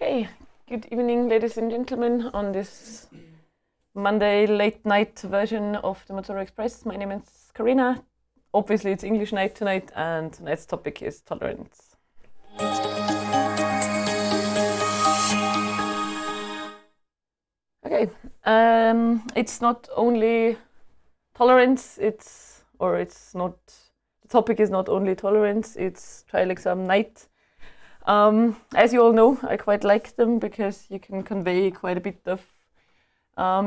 Okay, good evening, ladies and gentlemen, on this Monday late night version of the Matura Express. My name is Karina. Obviously, it's English night tonight, and tonight's topic is tolerance. Okay, it's not only tolerance, the topic is not only tolerance, it's trial exam night. As you all know, I quite like them because you can convey quite a bit of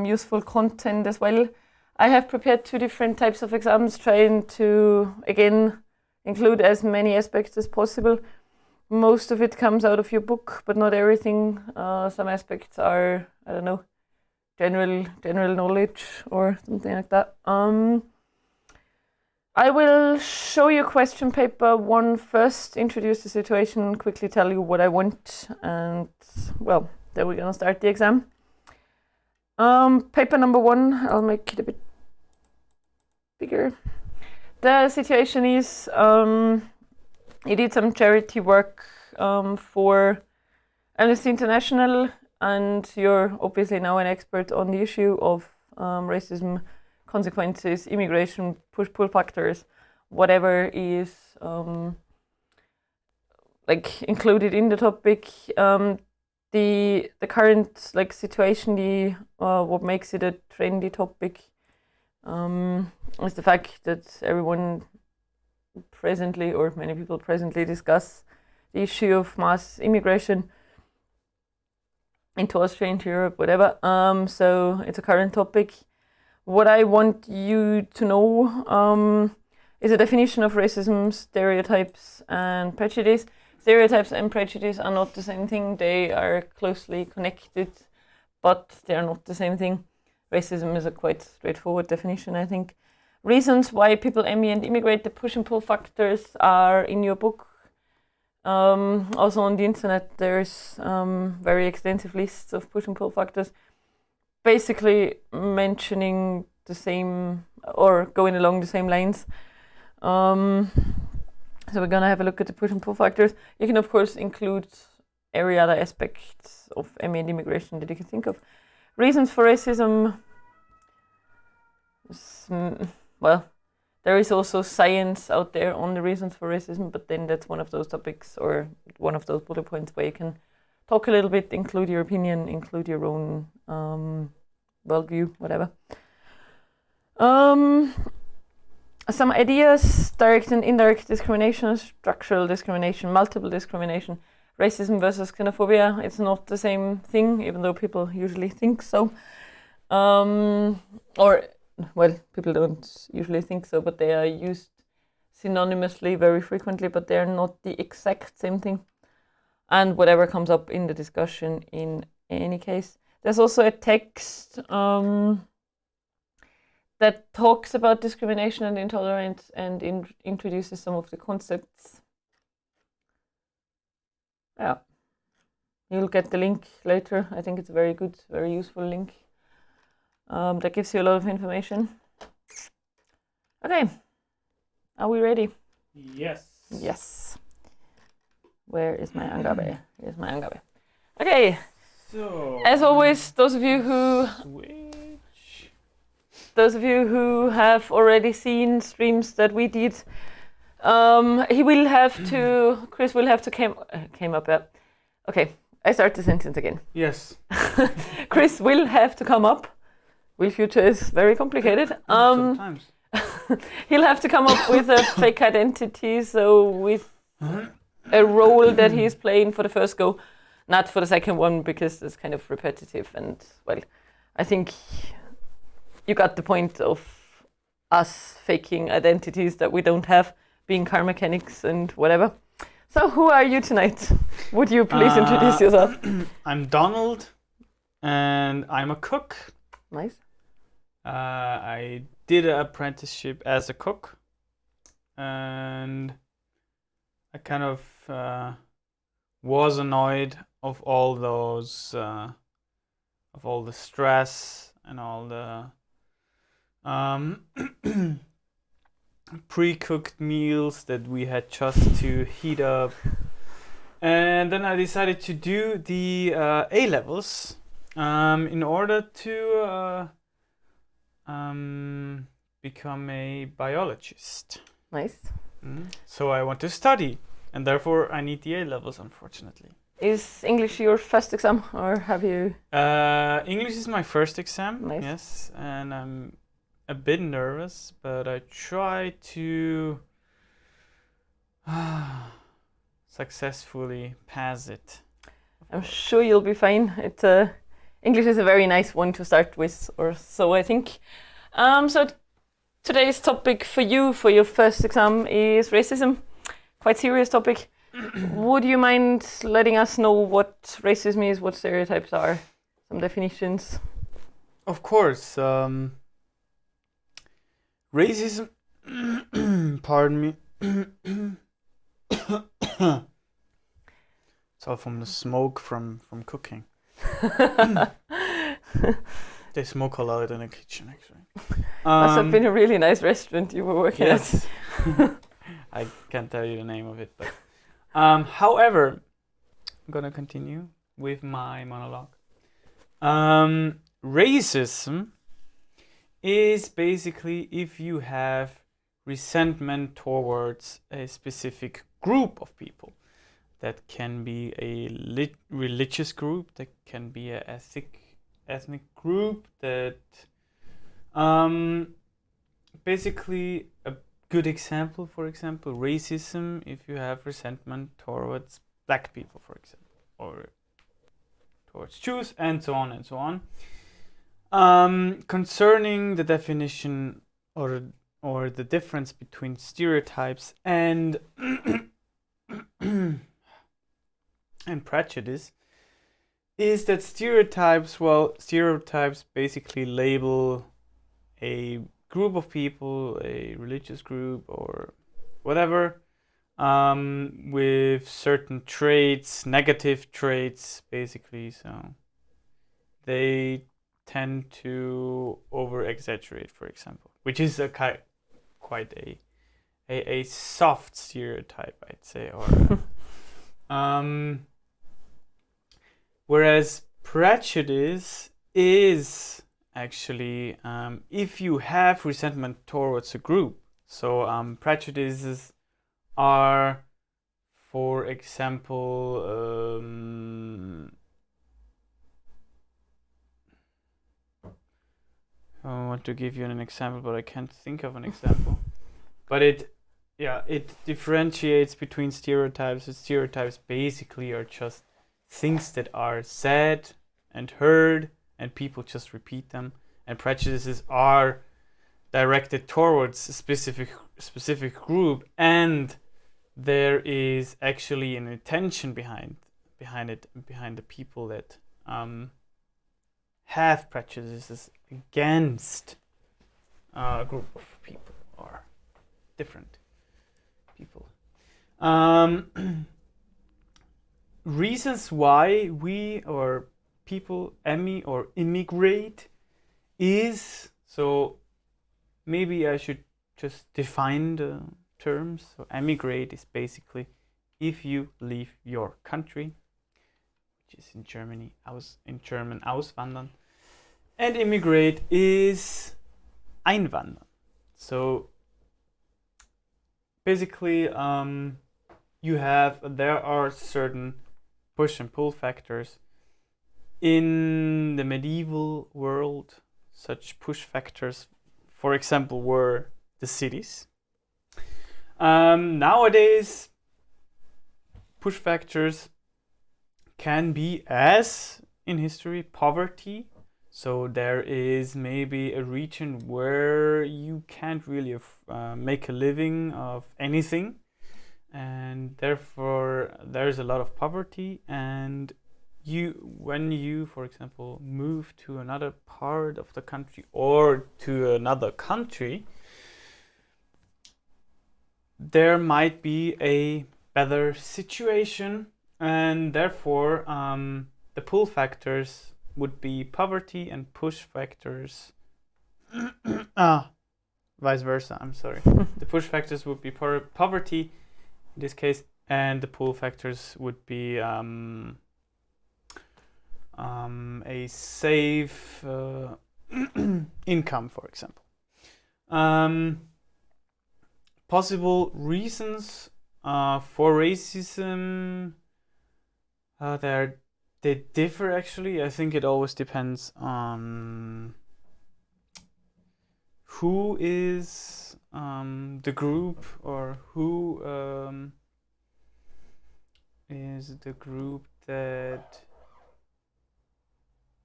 useful content as well. I have prepared two different types of exams, trying to, again, include as many aspects as possible. Most of it comes out of your book, but not everything. Some aspects are, I don't know, general knowledge or something like that. I will show you question paper 1 first, introduce the situation, quickly tell you what I want, and well, then we're gonna start the exam. Paper number 1, I'll make it a bit bigger. The situation is, you did some charity work for Amnesty International, and you're obviously now an expert on the issue of racism, consequences, immigration, push-pull factors, whatever is included in the topic. The current situation, what makes it a trendy topic is the fact that everyone presently, or many people presently, discuss the issue of mass immigration into Austria, into Europe, whatever. So it's a current topic. What I want you to know is a definition of racism, stereotypes, and prejudice. Stereotypes and prejudice are not the same thing. They are closely connected, but they are not the same thing. Racism is a quite straightforward definition, I think. Reasons why people ME and immigrate, the push and pull factors are in your book. Also on the internet, there's very extensive lists of push and pull factors, basically mentioning the same or going along the same lines. So we're gonna have a look at the push and pull factors. You can of course include every other aspect of ME and immigration that you can think of. Reasons for racism. Well, there is also science out there on the reasons for racism, but then that's one of those topics or one of those bullet points where you can talk a little bit, include your opinion, include your own worldview, whatever. Some ideas: direct and indirect discrimination, structural discrimination, multiple discrimination, racism versus xenophobia. It's not the same thing, even though people usually think so. People don't usually think so, but they are used synonymously very frequently, but they're not the exact same thing. And whatever comes up in the discussion in any case. There's also a text that talks about discrimination and intolerance and introduces some of the concepts. Yeah, you'll get the link later. I think it's a very good, very useful link. That gives you a lot of information. Okay, are we ready? Yes. Yes. Where is my Angabe? Here's my Angabe. Okay. So, as always, those of you who have already seen streams that we did, Chris will have to came up. Okay, I start the sentence again. Yes. Chris will have to come up. Will future is very complicated. Sometimes. He'll have to come up with a fake identity, so with a role that he's playing for the first go, not for the second one, because it's kind of repetitive. And well, I think you got the point of us faking identities that we don't have, being car mechanics and whatever. So who are you tonight? Would you please introduce yourself? I'm Donald, and I'm a cook. Nice. I did an apprenticeship as a cook, and I kind of was annoyed of all those, of all the stress and all the pre-cooked meals that we had just to heat up And then I decided to do the A levels in order to become a biologist. Nice. So I want to study, and therefore I need the A levels, unfortunately. Is English your first exam, or have you? English is my first exam, Nice. yes, and I'm a bit nervous, but I try to successfully pass it. I'm sure you'll be fine. English is a very nice one to start with, or so I think. So today's topic for you for your first exam is racism. Quite serious topic. Would you mind letting us know what racism is, what stereotypes are, some definitions? Of course. Racism. Pardon me. It's all from the smoke from cooking. They smoke a lot in the kitchen, actually. Must have been a really nice restaurant you were working yes. at. I can't tell you the name of it, but however, I'm gonna continue with my monologue. Racism is basically if you have resentment towards a specific group of people. That can be a religious group, that can be an ethnic group, that basically a good example, for example, racism, if you have resentment towards black people, for example, or towards Jews, and so on and so on. Concerning the definition or the difference between stereotypes and and prejudice is that stereotypes basically label a group of people, a religious group or whatever, with certain traits, negative traits basically, so they tend to over exaggerate, for example, which is quite a soft stereotype, I'd say, or whereas prejudice is actually if you have resentment towards a group. So prejudices are, for example, I want to give you an example, but I can't think of an example. But it differentiates between stereotypes. And stereotypes basically are just things that are said and heard, and people just repeat them. And prejudices are directed towards a specific group, and there is actually an intention behind the people that have prejudices against a group of people or different people. Reasons why we or people immigrate is, so maybe I should just define the terms. So emigrate is basically if you leave your country, which is in German auswandern, and immigrate is einwandern. So basically there are certain push and pull factors in the medieval world. Such push factors, for example, were the cities. Nowadays, push factors can be, as in history, poverty. So there is maybe a region where you can't really make a living of anything, and therefore there's a lot of poverty. And when you, for example, move to another part of the country or to another country, there might be a better situation, and therefore the pull factors would be poverty, and push factors vice versa, I'm sorry. The push factors would be poverty, in this case, and the pull factors would be a safe income, for example. Possible reasons for racism, they differ actually. I think it always depends on who is the group, or who is the group that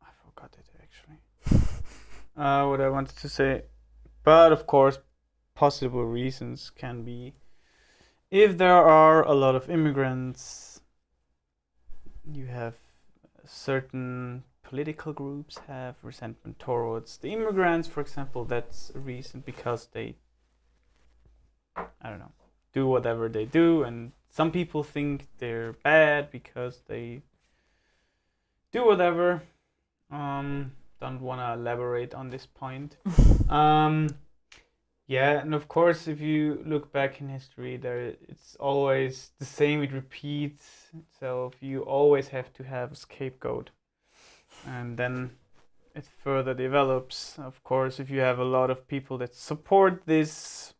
I forgot it actually. What I wanted to say, but of course, possible reasons can be if there are a lot of immigrants. You have certain political groups have resentment towards the immigrants, for example. That's a reason, because they, I don't know, do whatever they do, and some people think they're bad because they do whatever. Don't want to elaborate on this point. Yeah, and of course, if you look back in history, it's always the same. It repeats itself. You always have to have a scapegoat, and then it further develops. Of course, if you have a lot of people that support this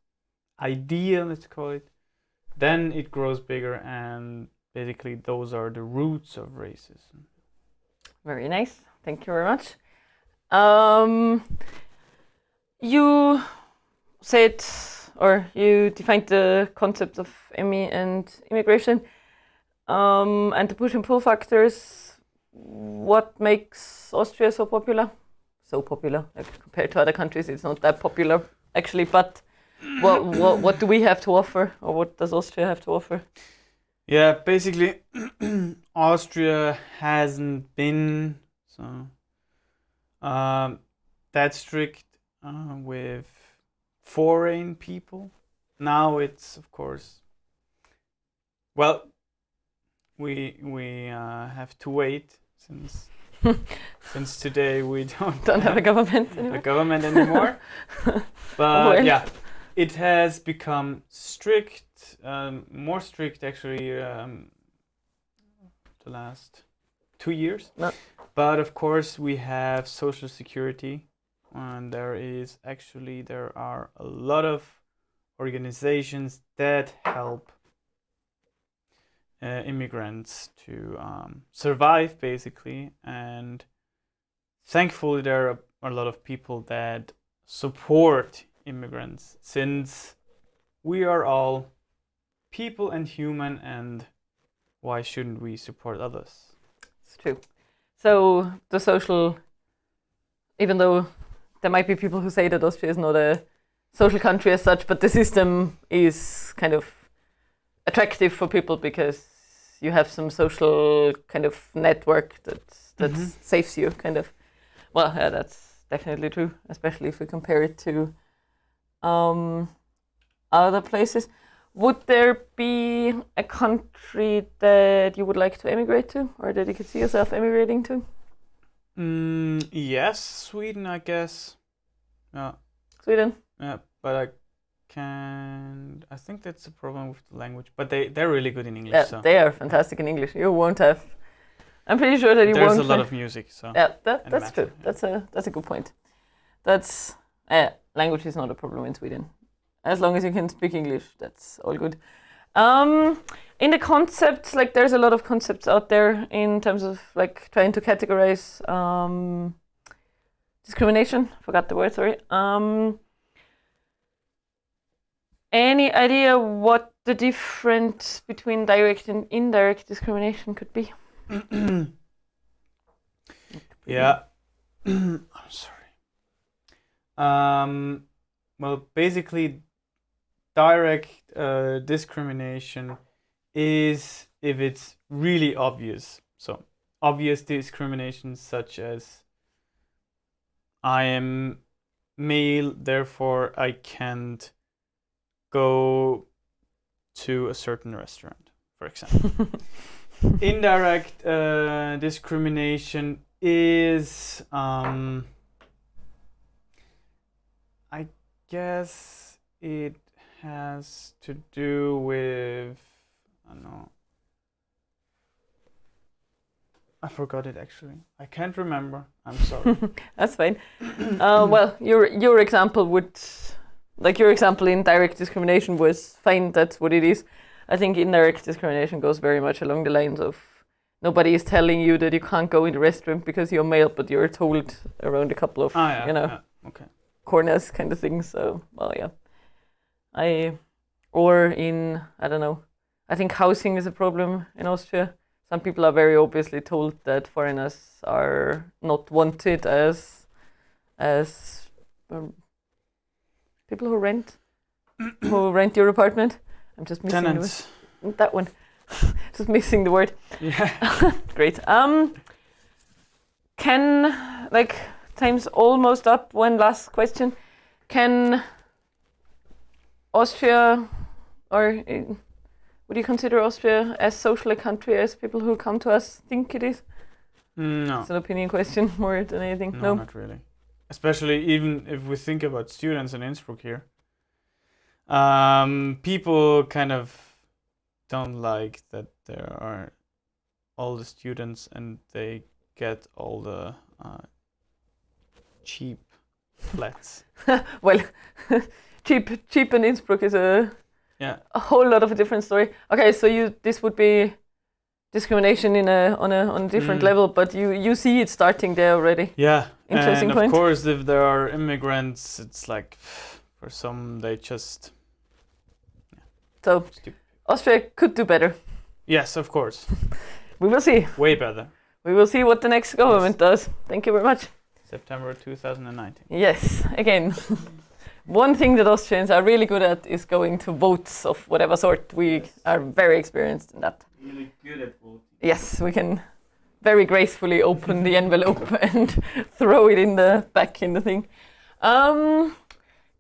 idea, let's call it, then it grows bigger, and basically those are the roots of racism. Very nice. Thank you very much. You said, or you defined the concept of ME and immigration, and the push and pull factors. What makes Austria so popular? So popular, like compared to other countries, it's not that popular actually. But what do we have to offer, or what does Austria have to offer? Yeah, basically, Austria hasn't been so that strict with foreign people. Now it's, of course, well, we have to wait, since today we don't have a government anymore. But well, yeah, it has become strict, more strict actually, the last 2 years. No. But of course, we have social security, and there are a lot of organizations that help immigrants to survive, basically. And thankfully, there are a lot of people that support immigrants, since we are all people and human, and why shouldn't we support others? It's true. So the social, even though there might be people who say that Austria is not a social country as such, but the system is kind of attractive for people because you have some social kind of network that saves you, kind of. Well, yeah, that's definitely true, especially if we compare it to other places. Would there be a country that you would like to emigrate to, or that you could see yourself emigrating to? Yes, Sweden, I guess. Yeah. Sweden? Yeah, but I think that's a problem with the language. But they're really good in English. Yeah, so. They are fantastic in English. You won't have. I'm pretty sure that you won't. There's a lot of music, so. Yeah, that's true. Yeah. That's a good point. That's language is not a problem in Sweden. As long as you can speak English, that's all good. In the concepts, like there's a lot of concepts out there in terms of like trying to categorize discrimination. Forgot the word, sorry. Any idea what the difference between direct and indirect discrimination could be? Yeah. I'm sorry. Well, basically, direct discrimination is if it's really obvious. So, obvious discrimination, such as I am male, therefore I can't go to a certain restaurant, for example. Indirect discrimination is, I guess it has to do with No. I forgot it actually. I can't remember. I'm sorry. That's fine. Well, your example would, like your example in direct discrimination was fine. That's what it is. I think indirect discrimination goes very much along the lines of nobody is telling you that you can't go in the restaurant because you're male, but you're told around a couple of Okay. corners kind of things. So, well, yeah. Or in, I don't know, I think housing is a problem in Austria. Some people are very obviously told that foreigners are not wanted as people who rent your apartment. I'm just missing Tenants. that one. Just missing the word. Yeah. Great. Can, like, time's almost up. One last question. Can Austria, or would you consider Austria as social a country as people who come to us think it is? No. It's an opinion question more than anything. No, not really. Especially even if we think about students in Innsbruck here. People kind of don't like that there are all the students and they get all the cheap flats. Well, cheap in Innsbruck is a whole lot of a different story. Okay, so this would be discrimination on a different level, but you see it starting there already. Yeah, interesting and point. Of course, if there are immigrants, it's like for some they just. So stupid. Austria could do better. Yes, of course. We will see. Way better. We will see what the next government does. Thank you very much. September 2019. Yes, again. One thing that Austrians are really good at is going to votes of whatever sort. We are very experienced in that. Really good at voting. Yes, we can very gracefully open the envelope and throw it back in the thing.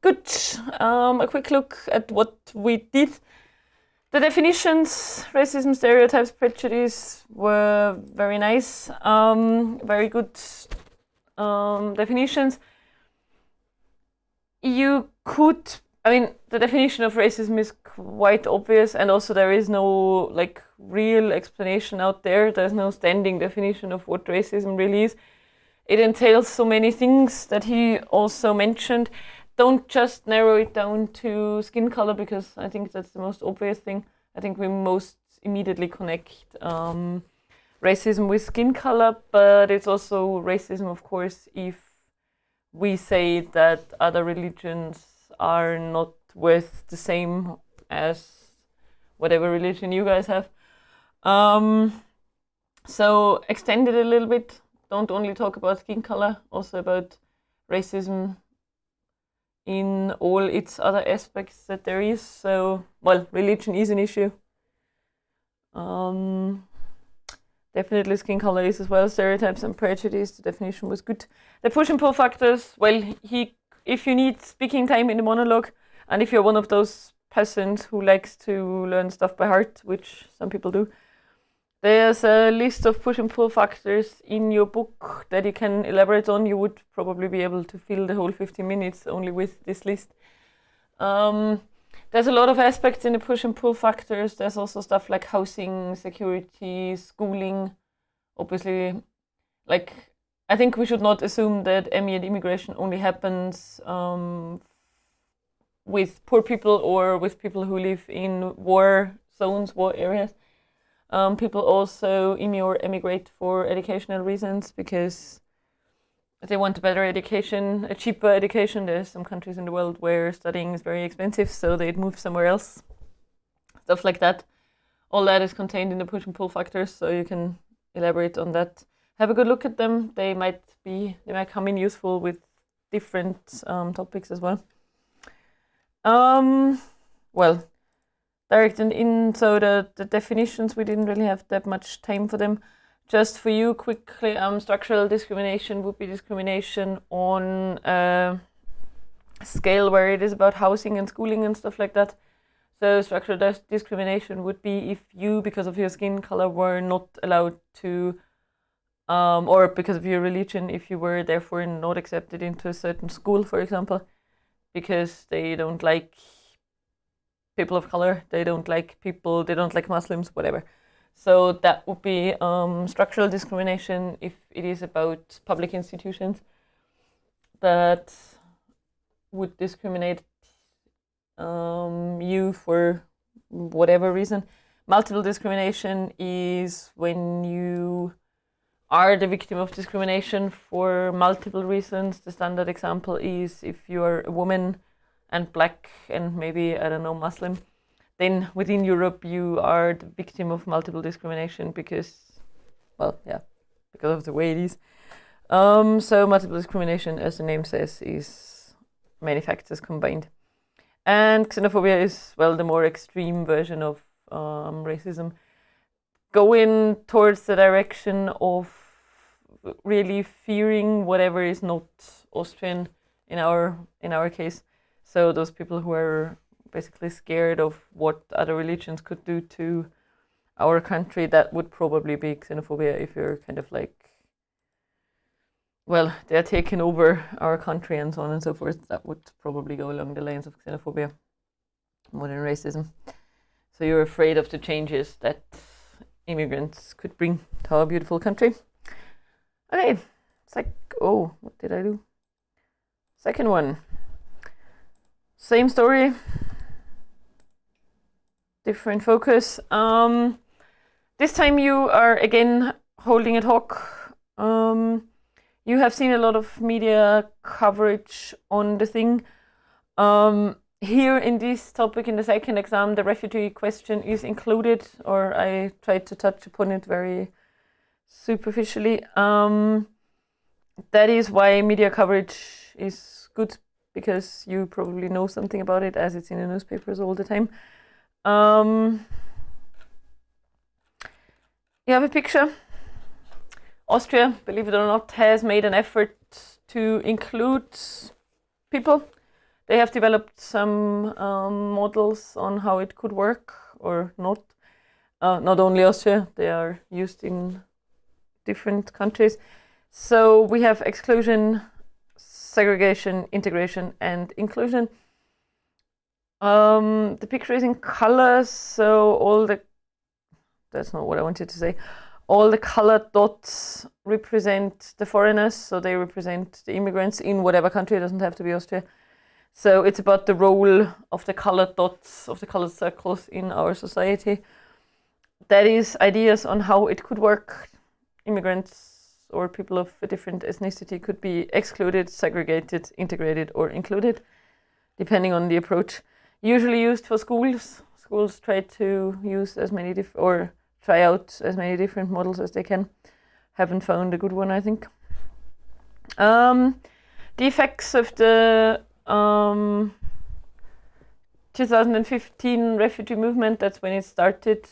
Good. A quick look at what we did. The definitions, racism, stereotypes, prejudice were very nice. Very good definitions. The definition of racism is quite obvious, and also there is no real explanation out there. There's no standing definition of what racism really is. It entails so many things that he also mentioned. Don't just narrow it down to skin color, because I think that's the most obvious thing. I think we most immediately connect racism with skin color, but it's also racism, of course, if we say that other religions are not worth the same as whatever religion you guys have. So extend it a little bit. Don't only talk about skin color, also about racism in all its other aspects that there is. So, religion is an issue. Definitely skin color is as well. Stereotypes and prejudice, the definition was good. The push and pull factors, if you need speaking time in the monologue, and if you're one of those persons who likes to learn stuff by heart, which some people do, there's a list of push and pull factors in your book that you can elaborate on. You would probably be able to fill the whole 15 minutes only with this list. There's a lot of aspects in the push and pull factors. There's also stuff like housing, security, schooling. Obviously, I think we should not assume that ME and immigration only happens with poor people or with people who live in war zones, war areas. People also emigrate for educational reasons because they want a better education, a cheaper education. There's some countries in the world where studying is very expensive, so they'd move somewhere else. Stuff like that. All that is contained in the push and pull factors, so you can elaborate on that. Have a good look at them. They might come in useful with different topics as well. Direct and in, so the definitions, we didn't really have that much time for them. Just for you quickly, structural discrimination would be discrimination on a scale where it is about housing and schooling and stuff like that. So structural discrimination would be if you, because of your skin color, were not allowed to, or because of your religion, if you were therefore not accepted into a certain school, for example, because they don't like people of color, they don't like Muslims, whatever. So that would be structural discrimination if it is about public institutions that would discriminate you for whatever reason. Multiple discrimination is when you are the victim of discrimination for multiple reasons. The standard example is if you are a woman and black and maybe, I don't know, Muslim, then within Europe you are the victim of multiple discrimination because of the way it is. So multiple discrimination, as the name says, is many factors combined. And xenophobia is, the more extreme version of racism, going towards the direction of really fearing whatever is not Austrian in our case. So those people who are basically scared of what other religions could do to our country, that would probably be xenophobia. If you're kind of like, they're taking over our country and so on and so forth, that would probably go along the lines of xenophobia more than racism. So you're afraid of the changes that immigrants could bring to our beautiful country. Okay, it's like, what did I do? Second one. Same story, different focus. This time you are again holding a talk. You have seen a lot of media coverage on the thing. Here in this topic, in the second exam, the refugee question is included, or I tried to touch upon it very superficially. That is why media coverage is good, because you probably know something about it as it's in the newspapers all the time. You have a picture. Austria, believe it or not, has made an effort to include people. They have developed some models on how it could work or not. Not only Austria, they are used in different countries. So we have exclusion, segregation, integration, and inclusion. The picture is in colors, so that's not what I wanted to say. All the colored dots represent the foreigners, so they represent the immigrants in whatever country. It doesn't have to be Austria. So it's about the role of the colored dots, of the colored circles in our society. That is ideas on how it could work. Immigrants or people of a different ethnicity could be excluded, segregated, integrated, or included, depending on the approach. Usually used for schools. Schools try to use try out as many different models as they can. Haven't found a good one, I think. The effects of the 2015 refugee movement, that's when it started.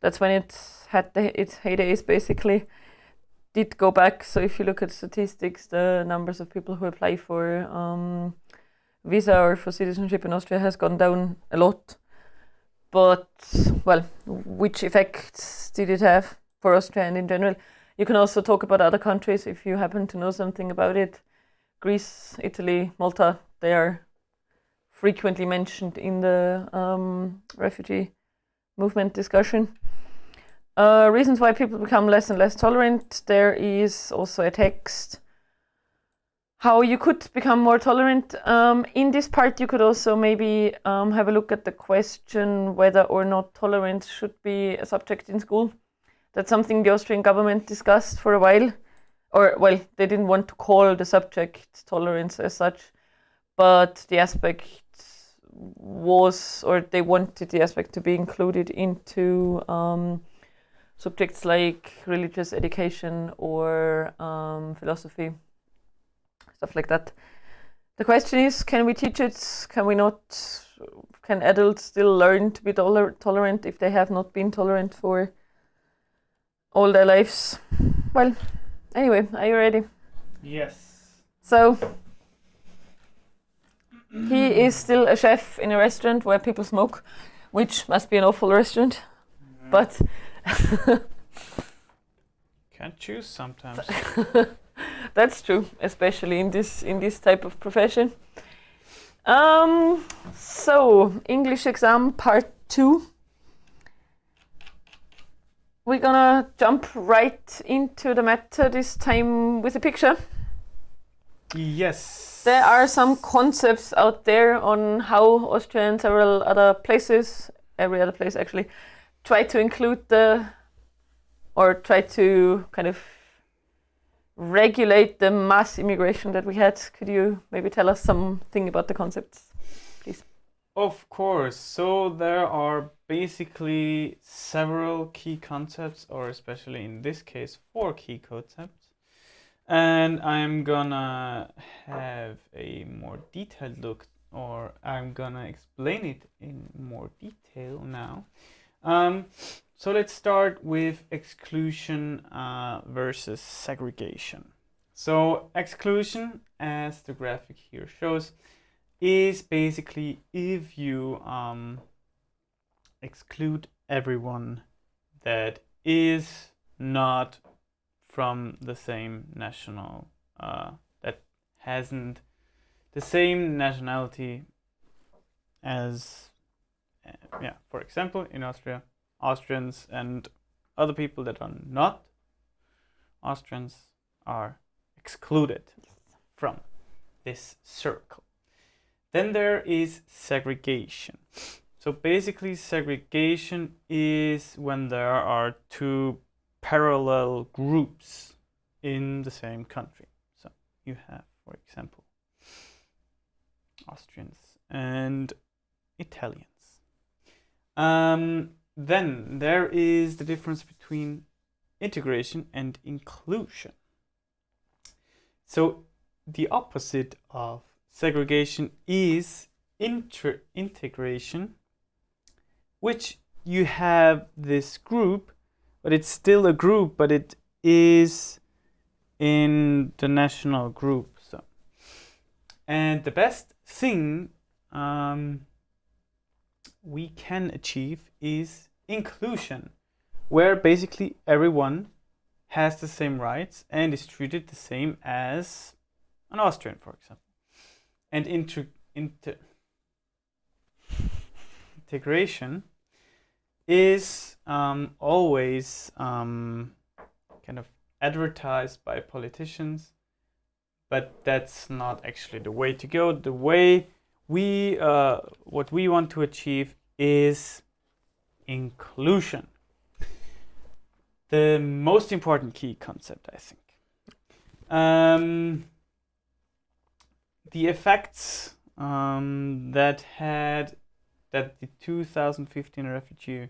That's when it had its heydays, basically. Did go back, so if you look at statistics, the numbers of people who apply for visa or for citizenship in Austria has gone down a lot. But, which effects did it have for Austria and in general? You can also talk about other countries if you happen to know something about it. Greece, Italy, Malta, they are frequently mentioned in the refugee movement discussion. Reasons why people become less and less tolerant. There is also a text how you could become more tolerant. In this part, you could also maybe have a look at the question whether or not tolerance should be a subject in school. That's something the Austrian government discussed for a while. They didn't want to call the subject tolerance as such, but the aspect they wanted the aspect to be included into subjects like religious education or philosophy. Stuff like that. The question is, can we teach it? Can we not? Can adults still learn to be tolerant if they have not been tolerant for all their lives? Well, anyway, are you ready? Yes. So, he is still a chef in a restaurant where people smoke, which must be an awful restaurant, but can't choose sometimes. That's true, especially in this type of profession. So English exam part 2. We're gonna jump right into the matter this time with a picture. Yes. There are some concepts out there on how Austria and several other places, every other place actually, try to include try to kind of regulate the mass immigration that we had. Could you maybe tell us something about the concepts, please? Of course. So there are basically several key concepts, or especially in this case, 4 key concepts. And I'm gonna have a more detailed look, or I'm gonna explain it in more detail now. So let's start with exclusion versus segregation. So exclusion, as the graphic here shows, is basically if you exclude everyone that is not from the same national, that hasn't the same nationality as, for example, in Austria, Austrians and other people that are not Austrians are excluded from this circle. Then there is segregation. So basically segregation is when there are 2 parallel groups in the same country. So you have, for example, Austrians and Italians. Then there is the difference between integration and inclusion. So the opposite of segregation is integration, which you have this group, but it's still a group, but it is in the national group. So, and the best thing we can achieve is inclusion, where basically everyone has the same rights and is treated the same as an Austrian, for example. And integration is always kind of advertised by politicians, but that's not actually the way to go. The way what we want to achieve is inclusion. The most important key concept, I think. The effects that the 2015 refugee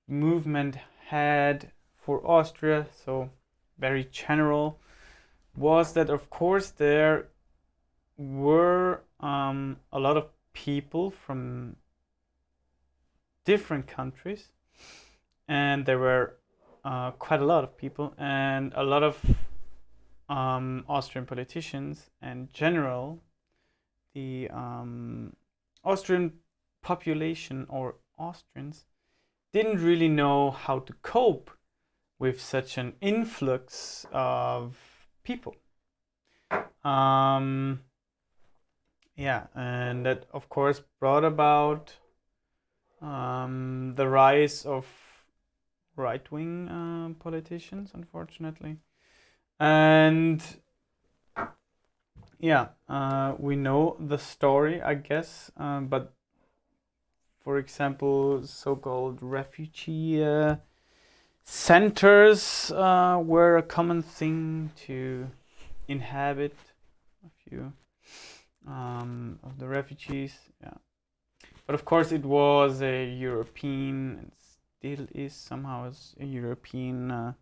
movement had for Austria, so very general, was that of course there were a lot of people from different countries, and there were quite a lot of people, and a lot of Austrian politicians and general, the Austrian population or Austrians didn't really know how to cope with such an influx of people. And that of course brought about the rise of right-wing politicians, unfortunately. And we know the story, I guess, but for example, so-called refugee centers were a common thing to inhabit a few of the refugees. But of course it was a European, and still is somehow a European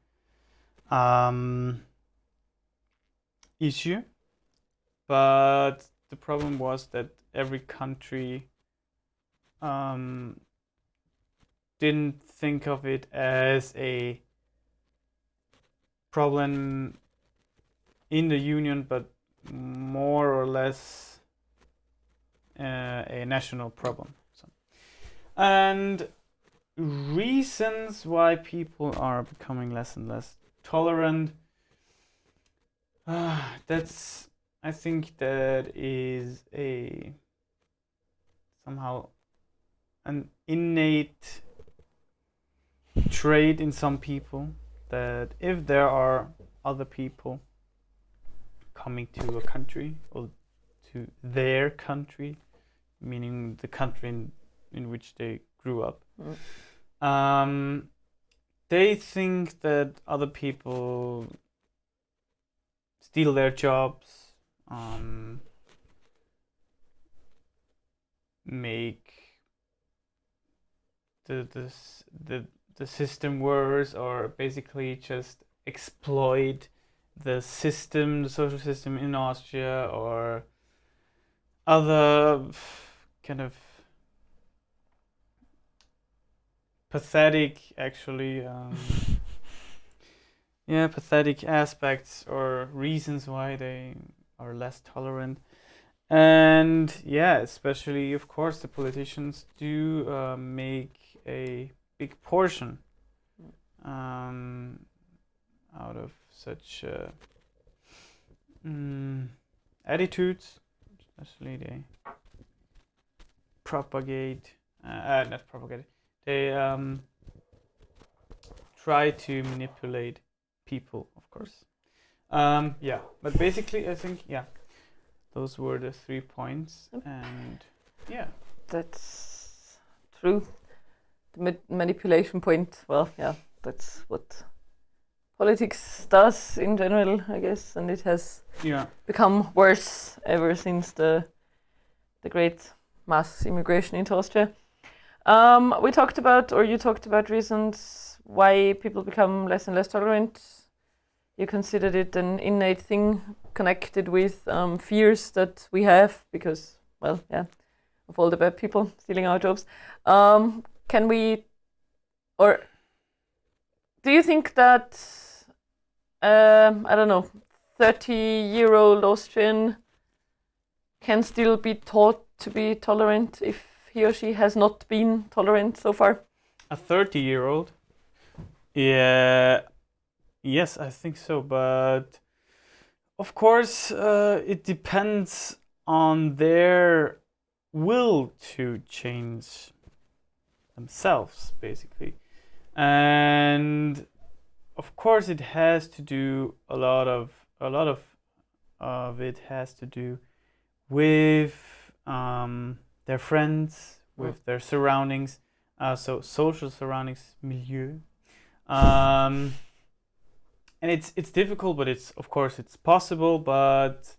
issue. But the problem was that every country didn't think of it as a problem in the union, but more or less a national problem. So, and reasons why people are becoming less and less tolerant, I think that is a somehow an innate trait in some people that if there are other people coming to a country or to their country, meaning the country in which they grew up, they think that other people steal their jobs, make the system worse, or basically just exploit the system, the social system in Austria, or other kind of pathetic, actually, pathetic aspects or reasons why they are less tolerant. And yeah, especially, of course, the politicians do make a big portion out of such attitudes. Especially they propagate, not propagate, they try to manipulate people, of course. Yeah, but basically I think, yeah, those were the 3 points, and yeah. That's true. The manipulation point, well, yeah, that's what politics does in general, I guess, and it has become worse ever since the great mass immigration into Austria. We talked about, or you talked about, reasons why people become less and less tolerant. You considered it an innate thing connected with fears that we have because, well, yeah, of all the bad people stealing our jobs. Can we, or do you think that, I don't know, 30-year-old Austrian can still be taught to be tolerant if he or she has not been tolerant so far? A 30-year-old? Yeah, yes, I think so, but of course it depends on their will to change themselves, basically. And of course it has to do a lot of it has to do with their friends, with their surroundings, so social surroundings, milieu. And it's difficult, but it's, of course, it's possible. But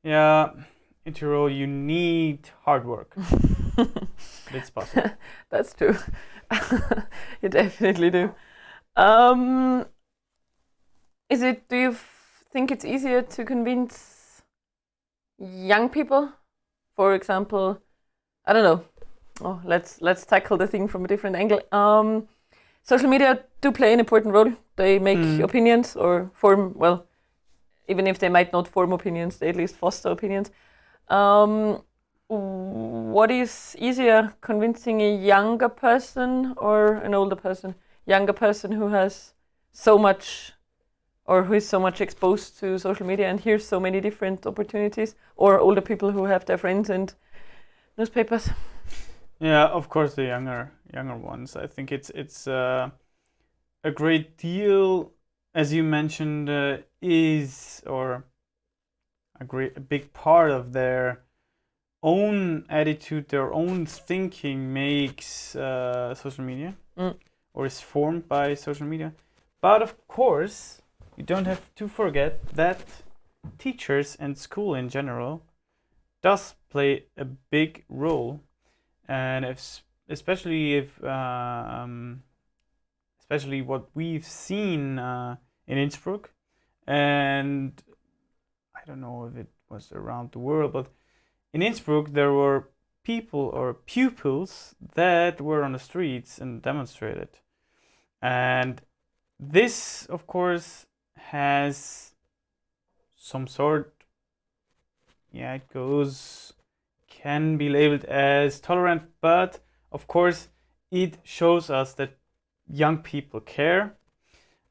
yeah, in Tyrol you need hard work. It's possible. That's true. You definitely do. Do you think it's easier to convince young people? For example, I don't know. Oh, let's tackle the thing from a different angle. Social media do play an important role. They make opinions or form, well, even if they might not form opinions, they at least foster opinions. What is easier, convincing a younger person or an older person? Younger person who has so much, or who is so much exposed to social media and hears so many different opportunities, or older people who have their friends and newspapers? Yeah, of course, the younger ones. I think it's a great deal, as you mentioned, is, or a big part of their own attitude, their own thinking makes social media, or is formed by social media. But of course, you don't have to forget that teachers and school in general does play a big role, and especially what we've seen in Innsbruck, and I don't know if it was around the world, but in Innsbruck there were people or pupils that were on the streets and demonstrated, and this, of course, has some sort, can be labeled as tolerant, but of course it shows us that young people care,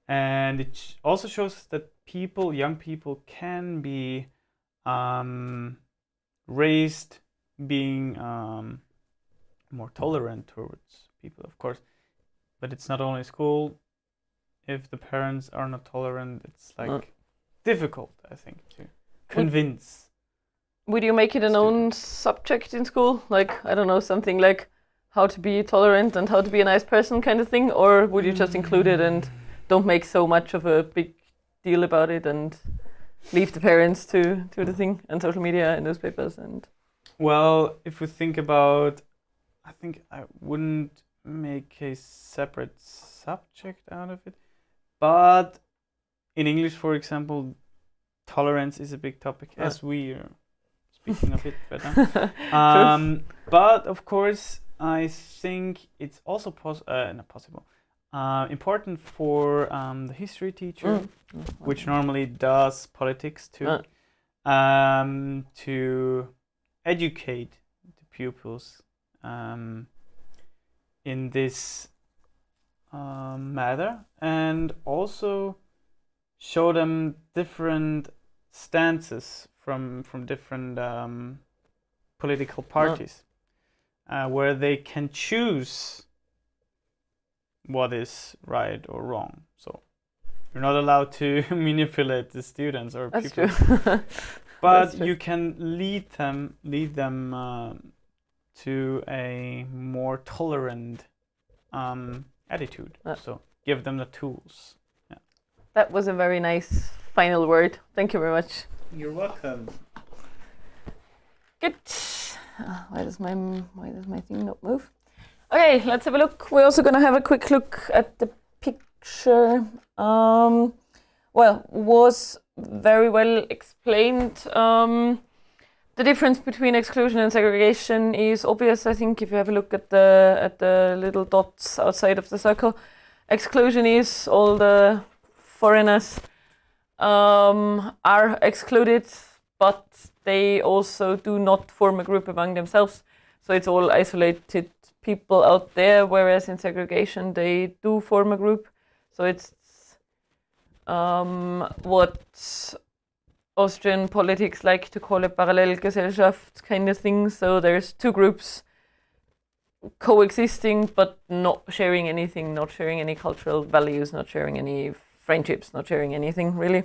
and it also shows us that young people can be raised being more tolerant towards people, of course. But it's not only school. If the parents are not tolerant, it's like difficult, I think, to convince. Would you make it an own subject in school? Like, I don't know, something like how to be tolerant and how to be a nice person kind of thing? Or would you just include it and don't make so much of a big deal about it and leave the parents to the thing and social media and newspapers? And well, if we think about, I think I wouldn't make a separate subject out of it. But in English, for example, tolerance is a big topic, as we are speaking of it right now. But of course, I think it's also important for the history teacher, which normally does politics too, to educate the pupils in this matter, and also show them different stances from different political parties, where they can choose what is right or wrong. So you're not allowed to manipulate the students or That's people, true. but you can lead them to a more tolerant attitude. So give them the tools. Yeah. That was a very nice final word. Thank you very much. You're welcome. Good. Why does my thing not move? Okay, let's have a look. We're also gonna have a quick look at the picture. Was very well explained. The difference between exclusion and segregation is obvious, I think, if you have a look at the little dots outside of the circle. Exclusion is all the foreigners are excluded, but they also do not form a group among themselves. So it's all isolated people out there, whereas in segregation they do form a group. So it's what Austrian politics like to call a Parallelgesellschaft kind of thing. So there's two groups coexisting, but not sharing anything, not sharing any cultural values, not sharing any friendships, not sharing anything really.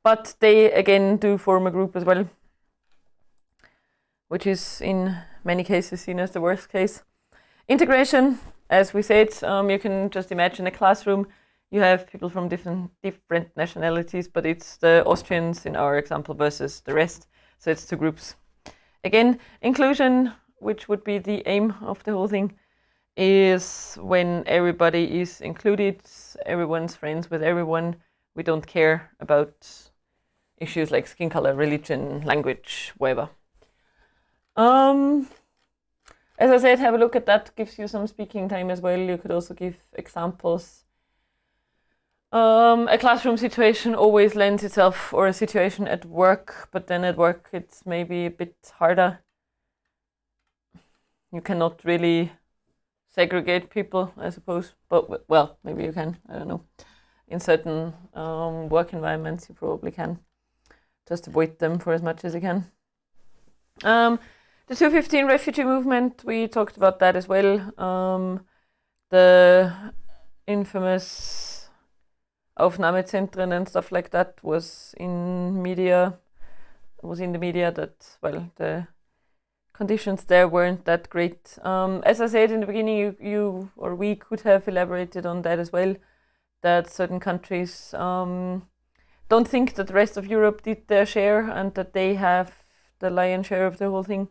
But they again do form a group as well, which is in many cases seen as the worst case. Integration, as we said, you can just imagine a classroom. You have people from different nationalities, but it's the Austrians in our example versus the rest. So it's two groups. Again, inclusion, which would be the aim of the whole thing, is when everybody is included, everyone's friends with everyone. We don't care about issues like skin color, religion, language, whatever. As I said, have a look at that, gives you some speaking time as well. You could also give examples. A classroom situation always lends itself, or a situation at work, but then at work it's maybe a bit harder. You cannot really segregate people, I suppose, but well, maybe you can, I don't know. In certain work environments you probably can. Just avoid them for as much as you can. The 215 refugee movement, we talked about that as well. The infamous Aufnahmezentren and stuff like that was in the media that, well, the conditions there weren't that great. As I said in the beginning, you or we could have elaborated on that as well, that certain countries don't think that the rest of Europe did their share and that they have the lion's share of the whole thing.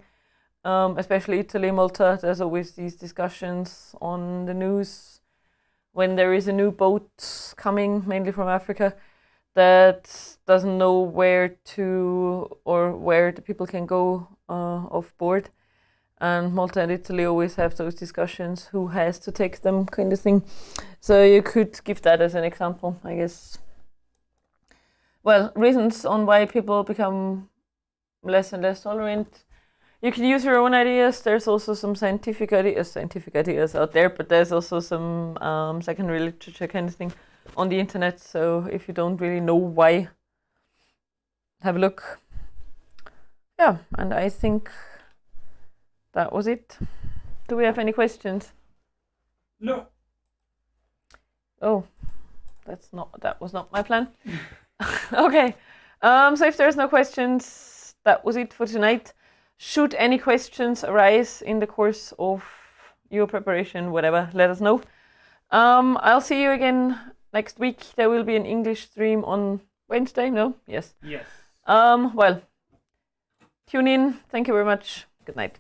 Especially Italy, Malta, there's always these discussions on the news when there is a new boat coming, mainly from Africa, that doesn't know where to or where the people can go off board. And Malta and Italy always have those discussions, who has to take them kind of thing. So you could give that as an example, I guess. Well, reasons on why people become less and less tolerant. You can use your own ideas. There's also some scientific ideas out there, but there's also some secondary literature kind of thing on the internet. So if you don't really know why, have a look. Yeah, and I think that was it. Do we have any questions? No. Oh, that was not my plan. Okay. So if there's no questions, that was it for tonight. Should any questions arise in the course of your preparation, whatever, let us know. I'll see you again next week. There will be an English stream on Wednesday, no? Yes. Yes. Well, tune in. Thank you very much. Good night.